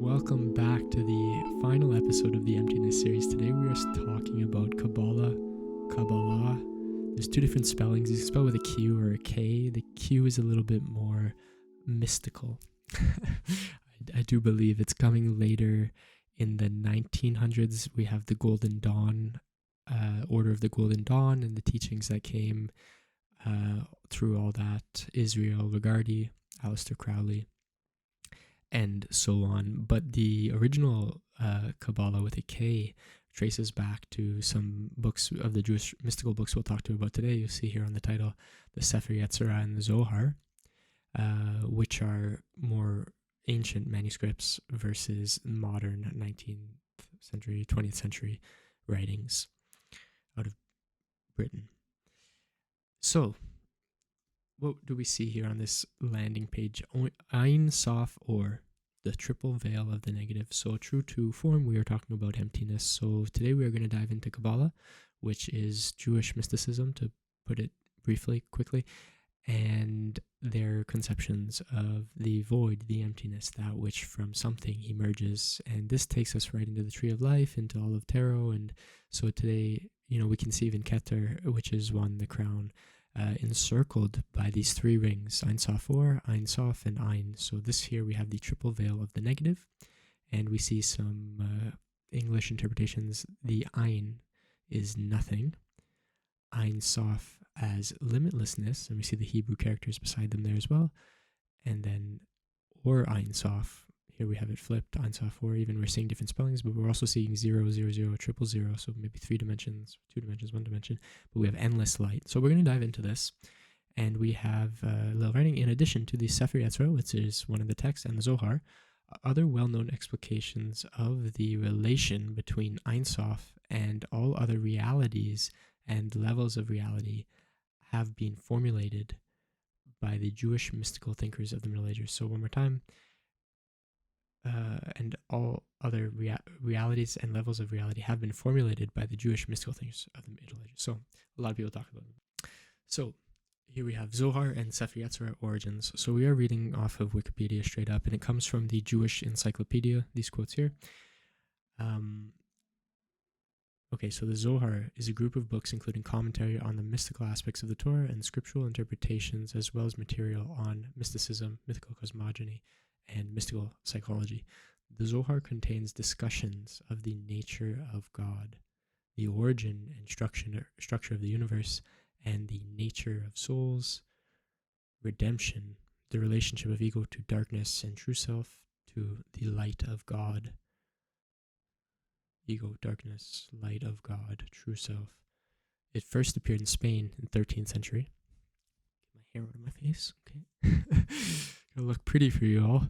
Welcome back to the final episode of the Emptiness series. Today we are talking about Qabalah, Qabalah. There's two different spellings. You can spell with a Q or a K. The Q is a little bit more mystical. I do believe it's coming later in the 1900s. We have the Golden Dawn, Order of the Golden Dawn, and the teachings that came through all that. Israel Regardie, Aleister Crowley, and so on. But the original Qabalah with a K traces back to some books of the Jewish mystical books we'll talk to about today. You'll see here on the title, the SEFER, YETZIRAH, and the ZOHAR, which are more ancient manuscripts versus modern 19th century, 20th century writings out of Britain. So, what do we see here on this landing page? Ain Soph Aur, the triple veil of the negative. So true to form, we are talking about emptiness. So today we are going to dive into Qabalah, which is Jewish mysticism, to put it briefly, quickly, and their conceptions of the void, the emptiness, that which from something emerges. And this takes us right into the tree of life, into all of tarot. And so today, we conceive in Keter, which is one, the crown, encircled by these three rings, Ain Soph Aur, Ain Soph, and Ain. So this here we have the triple veil of the negative, and we see some English interpretations. The Ain is nothing, Ain Soph as limitlessness, and we see the Hebrew characters beside them there as well, and then Or Ain Soph. Here we have it flipped, Ain Soph Aur. Even we're seeing different spellings, but we're also seeing 0, 0, 0, 0, 0, so maybe 3 dimensions, 2 dimensions, 1 dimension, but we have endless light. So we're going to dive into this, and we have a little writing. In addition to the SEFER YETZIRAH, which is one of the texts, and the ZOHAR, other well-known explications of the relation between Ain Soph and all other realities and levels of reality have been formulated by the Jewish mystical thinkers of the Middle Ages. So one more time, and all other realities and levels of reality have been formulated by the Jewish mystical thinkers of the Middle Ages. So a lot of people talk about them. So here we have Zohar and SEFER YETZIRAH origins. So we are reading off of Wikipedia straight up, and it comes from the Jewish Encyclopedia, these quotes here. Okay, so the Zohar is a group of books including commentary on the mystical aspects of the Torah and scriptural interpretations, as well as material on mysticism, mythical cosmogony, and mystical psychology. The Zohar contains discussions of the nature of God, the origin and structure of the universe, and the nature of souls, redemption, the relationship of ego to darkness and true self, to the light of God. Ego, darkness, light of God, true self. It first appeared in Spain in the 13th century. Get my hair out of my face, okay. Gonna look pretty for you all.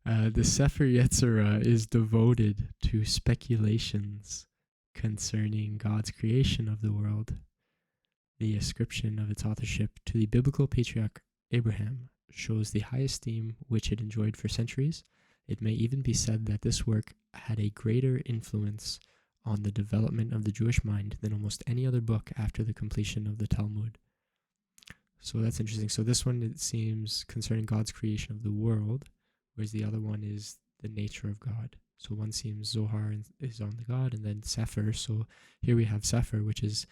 The SEFER YETZIRAH is devoted to speculations concerning God's creation of the world. The ascription of its authorship to the biblical patriarch Abraham shows the high esteem which it enjoyed for centuries. It may even be said that this work had a greater influence on the development of the Jewish mind than almost any other book after the completion of the Talmud. So that's interesting. So this one, it seems, concerning God's creation of the world, whereas the other one is the nature of God. So one seems Zohar is on the God, and then SEFER. So here we have SEFER, which is,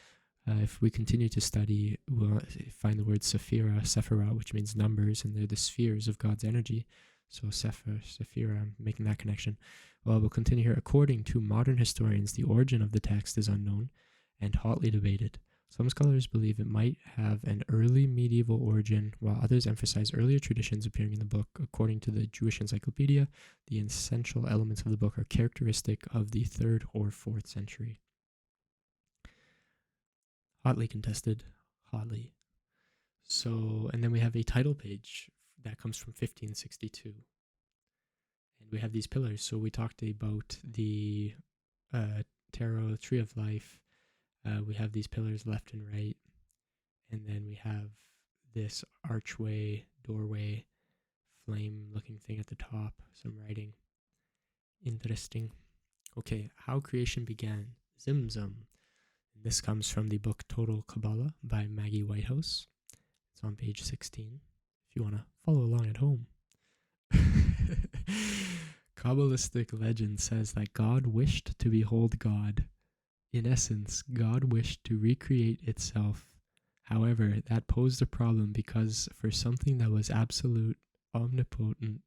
if we continue to study, we'll find the word Sephirah, which means numbers, and they're the spheres of God's energy. So SEFER, Sephirah, I'm making that connection. Well, we'll continue here. According to modern historians, the origin of the text is unknown and hotly debated. Some scholars believe it might have an early medieval origin, while others emphasize earlier traditions appearing in the book. According to the Jewish Encyclopedia, the essential elements of the book are characteristic of the 3rd or 4th century. Hotly contested, hotly. So, and then we have a title page that comes from 1562. And we have these pillars. So we talked about the tarot, tree of life. We have these pillars left and right, and then we have this archway, doorway, flame-looking thing at the top, some writing. Interesting. Okay, how creation began. Tzimtzum. This comes from the book Total Qabalah by Maggie Whitehouse. It's on page 16, if you want to follow along at home. Kabbalistic legend says that God wished to behold God. In essence, God wished to recreate itself. However, that posed a problem because for something that was absolute, omnipotent,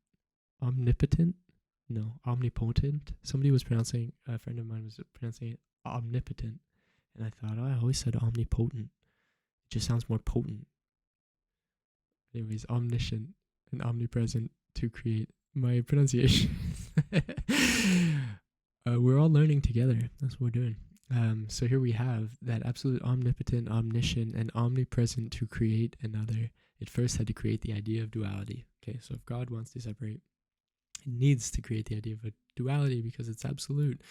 somebody was pronouncing, a friend of mine was pronouncing it omnipotent, and I thought, I always said omnipotent. It just sounds more potent. Anyways, omniscient and omnipresent to create. My pronunciation. We're all learning together. That's what we're doing. So here we have that absolute omnipotent, omniscient, and omnipresent to create another. It first had to create the idea of duality. Okay, so if God wants to separate, it needs to create the idea of a duality because it's absolute.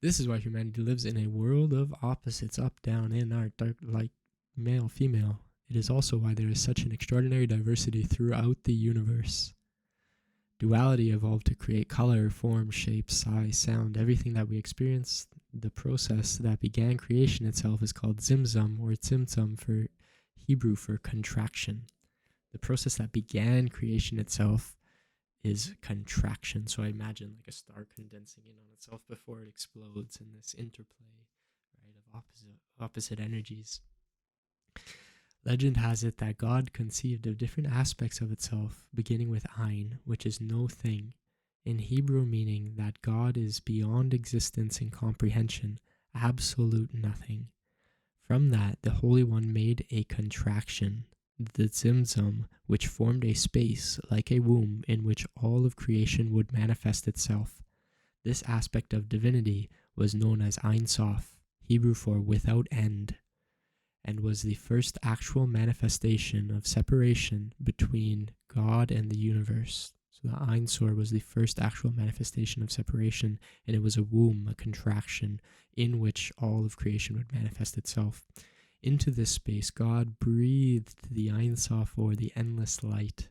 This is why humanity lives in a world of opposites, up, down, in, out, dark, light, male, female. It is also why there is such an extraordinary diversity throughout the universe. Duality evolved to create color, form, shape, size, sound, everything that we experience. The process that began creation itself is called Tzimtzum, or Tzimtzum for Hebrew for contraction. The process that began creation itself is contraction. So I imagine like a star condensing in on itself before it explodes in this interplay, right, of opposite energies. Legend has it that God conceived of different aspects of itself, beginning with Ain, which is no thing, in Hebrew meaning that God is beyond existence and comprehension, absolute nothing. From that, the Holy One made a contraction, the Tzimtzum, which formed a space like a womb in which all of creation would manifest itself. This aspect of divinity was known as Ain Soph, Hebrew for without end, and was the first actual manifestation of separation between God and the universe. So the Ain Soph Aur was the first actual manifestation of separation, and it was a womb, a contraction, in which all of creation would manifest itself. Into this space, God breathed the Ain Soph Aur, the endless light.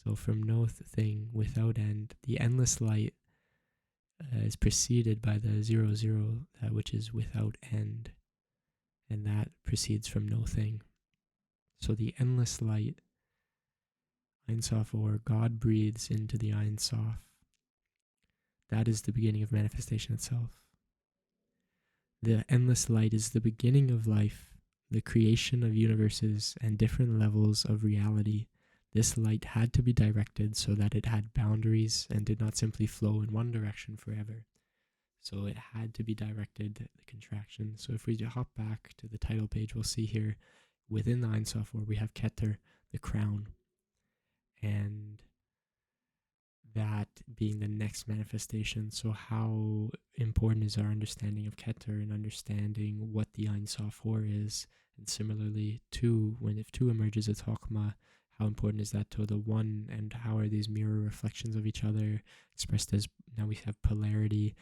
So from no thing, without end, the endless light is preceded by the 00, that which is without end. And that proceeds from no thing. So the endless light, Ain Soph Aur, God breathes into the Ain Soph. That is the beginning of manifestation itself. The endless light is the beginning of life, the creation of universes and different levels of reality. This light had to be directed so that it had boundaries and did not simply flow in one direction forever. So it had to be directed, the contraction. So if we hop back to the title page, we'll see here within the Ain Soph Aur we have Keter, the crown, and that being the next manifestation. So how important is our understanding of Keter and understanding what the Ain Soph Aur is? And similarly, if two emerges as Chokmah, how important is that to the one, and how are these mirror reflections of each other expressed as, now we have polarity.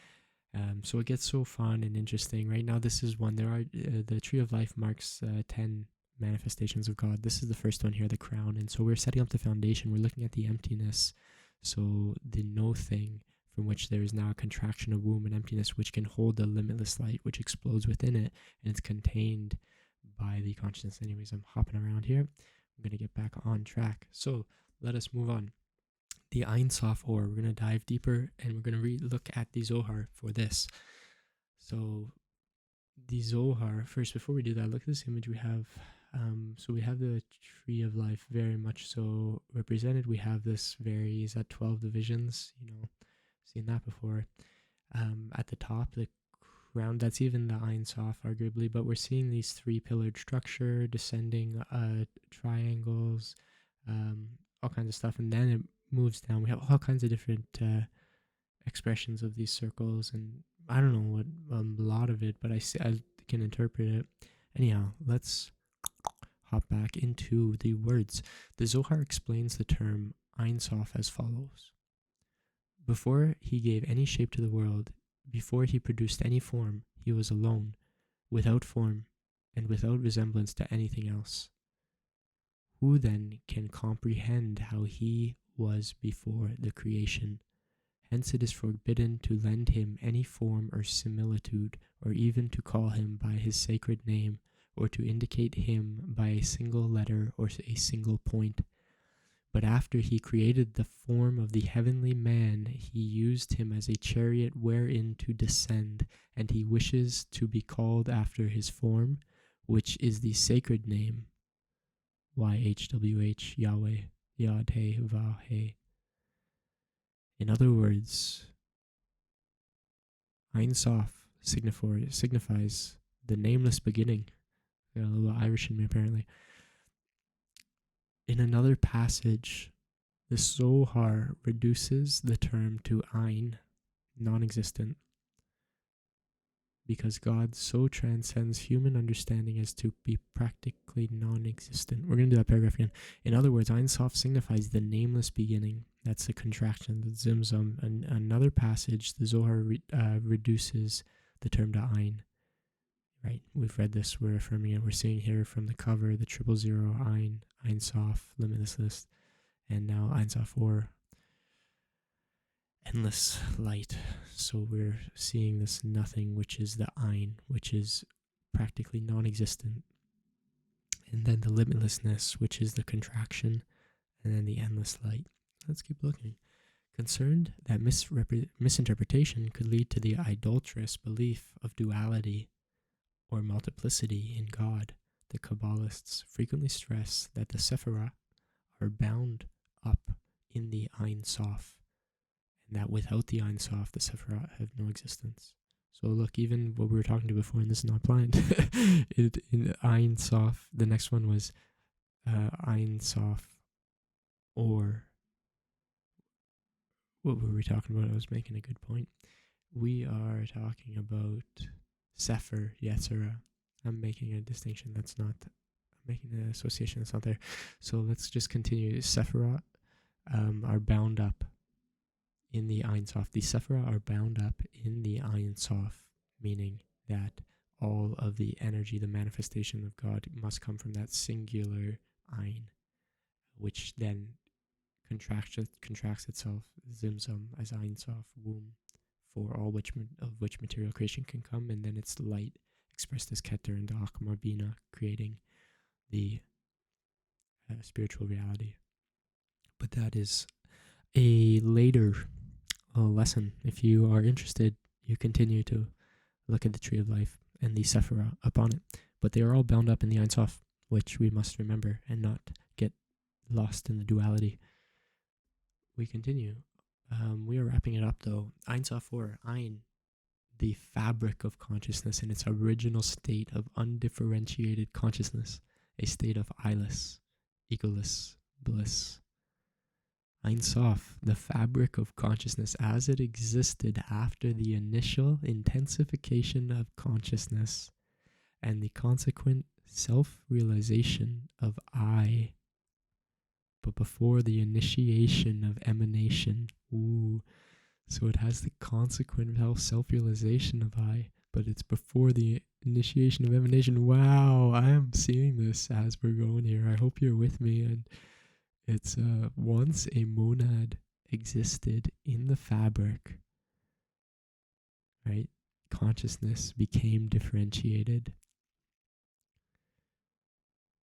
So it gets so fun and interesting. Right now, this is one. There are the Tree of Life marks 10 manifestations of God. This is the first one here, the crown. And so we're setting up the foundation. We're looking at the emptiness. So the no thing, from which there is now a contraction of womb and emptiness, which can hold the limitless light, which explodes within it, and it's contained by the consciousness. Anyways, I'm hopping around here. I'm going to get back on track. So let us move on. The Ain Soph Aur, we're going to dive deeper, and we're going to look at the ZOHAR for this. So the ZOHAR, first, before we do that, look at this image we have. So we have the Tree of Life very much so represented. We have this is that 12 divisions, seen that before. At the top, the crown, that's even the Ain Soph arguably, but we're seeing these three-pillared structure, descending triangles, all kinds of stuff, and then it moves down. We have all kinds of different expressions of these circles, and I don't know what a lot of it, but I can interpret it. Anyhow, let's hop back into the words. The ZOHAR explains the term Ain Soph as follows. Before he gave any shape to the world, before he produced any form, he was alone, without form, and without resemblance to anything else. Who then can comprehend how he was before the creation? Hence it is forbidden to lend him any form or similitude, or even to call him by his sacred name, or to indicate him by a single letter or a single point. But after he created the form of the heavenly man, he used him as a chariot wherein to descend, and he wishes to be called after his form, which is the sacred name, YHWH, Yahweh, Yad He Vav He. In other words, Ain Soph signifies the nameless beginning. Got a little Irish in me, apparently. In another passage, the ZOHAR reduces the term to Ain, non-existent, because God so transcends human understanding as to be practically non-existent. We're going to do that paragraph again. In other words, Ain Soph signifies the nameless beginning. That's the contraction, the Tzimtzum. And another passage, the ZOHAR reduces the term to Ain. Right, we've read this, we're affirming it. We're seeing here from the cover, the 000, Ain Soph, limitless list, and now Ain Soph Aur, endless light. So we're seeing this nothing, which is the Ain, which is practically non-existent. And then the limitlessness, which is the contraction, and then the endless light. Let's keep looking. Concerned that misinterpretation could lead to the idolatrous belief of duality or multiplicity in God, the Qabalists frequently stress that the SEFER are bound up in the Ain Soph, and that without the Ain Soph, the SEFER have no existence. So look, even what we were talking to before, and this is not blind, in Ain Soph, the next one was Ain Soph Aur. What were we talking about? I was making a good point. We are talking about SEFER, YETZIRAH. I'm making a distinction that's not, I'm making an association that's not there. So let's just continue. SEFER are bound up in the Ain Soph. The SEFER are bound up in the Ain Soph, meaning that all of the energy, the manifestation of God must come from that singular Ain, which then contracts itself, Tzimtzum, as Ain Soph, womb, for all of which material creation can come, and then it's light expressed as Keter and Da'achma Bina, creating the spiritual reality. But that is a later lesson. If you are interested, you continue to look at the Tree of Life and the SEFER upon it. But they are all bound up in the Ain Soph, which we must remember and not get lost in the duality. We continue. We are wrapping it up though. Ain Soph Aur, Ain, the fabric of consciousness in its original state of undifferentiated consciousness, a state of eyeless, egoless bliss. Ain Soph, the fabric of consciousness as it existed after the initial intensification of consciousness and the consequent self-realization of I, but before the initiation of emanation. Ooh, so it has the consequent self-realization of I, but it's before the initiation of emanation. Wow, I am seeing this as we're going here. I hope you're with me. And it's once a monad existed in the fabric, right? Consciousness became differentiated.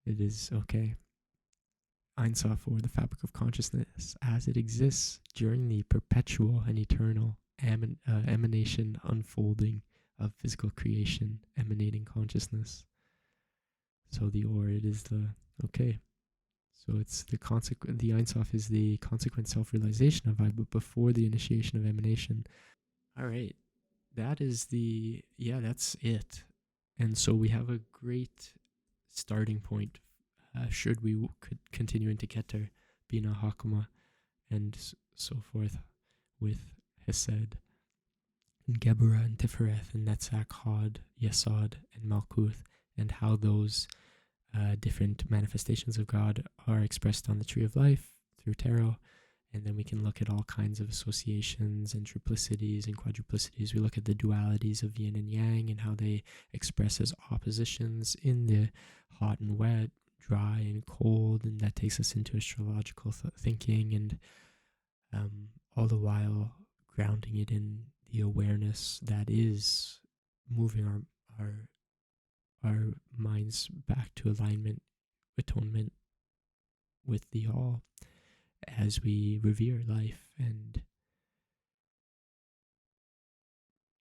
It is okay. Ain Soph Aur, the fabric of consciousness, as it exists during the perpetual and eternal emanation, unfolding of physical creation, emanating consciousness. So the Aur, it is the, okay. So it's the consequent, the Ain Soph is the consequent self-realization of I, but before the initiation of emanation. All right. That is that's it. And so we have a great starting point. Should we could continue into Keter, Bina, Hakama, and so forth with Hesed, and Geburah, and Tifereth, and Netzach, Hod, Yesod, and Malkuth, and how those different manifestations of God are expressed on the Tree of Life through tarot. And then we can look at all kinds of associations and triplicities and quadruplicities. We look at the dualities of yin and yang and how they express as oppositions in the hot and wet, dry and cold, and that takes us into astrological thinking, and all the while grounding it in the awareness that is moving our minds back to alignment, atonement with the all. as we revere life and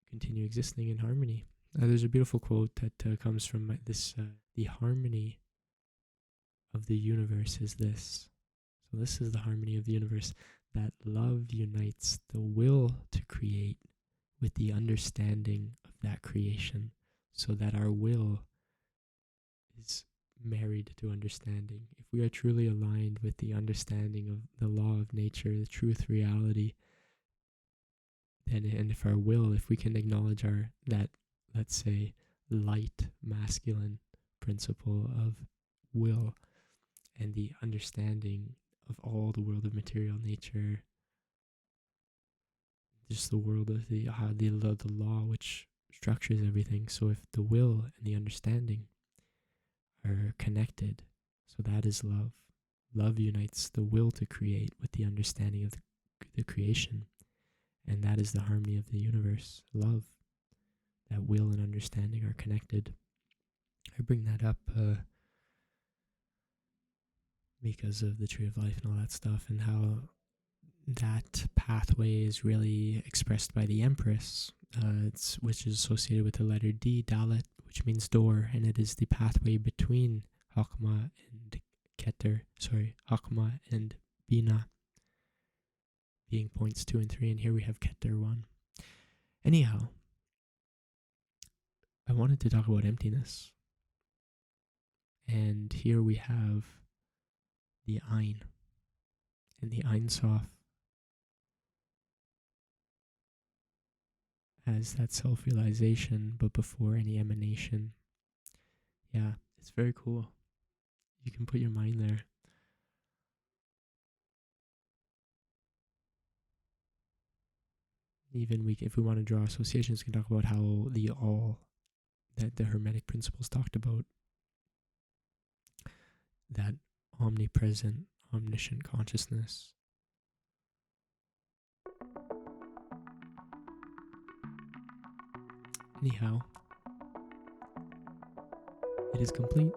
continue existing in harmony. There's a beautiful quote that comes from this, the harmony of the universe is this. So this is the harmony of the universe, that love unites the will to create with the understanding of that creation, so that our will is married to understanding. If we are truly aligned with the understanding of the law of nature, the truth, reality, then, and if our will, if we can acknowledge that, let's say, light masculine principle of will and the understanding of all the world of material nature, just the world of the law which structures everything. So if the will and the understanding are connected, so that is love. Love unites the will to create with the understanding of the creation, and that is the harmony of the universe. Love, that will and understanding are connected. I bring that up because of the tree of life and all that stuff, and how that pathway is really expressed by the Empress, which is associated with the letter D, Dalet, which means door, and it is the pathway between Hakma and Keter, Hakma and Bina, being points 2 and 3, and here we have Keter 1. Anyhow, I wanted to talk about emptiness, and here we have the Ain, and the Ain Soph as that self-realization, but before any emanation. Yeah, it's very cool. You can put your mind there. Even if we want to draw associations, we can talk about how the all that the Hermetic principles talked about, that omnipresent, omniscient consciousness. Anyhow, it is complete.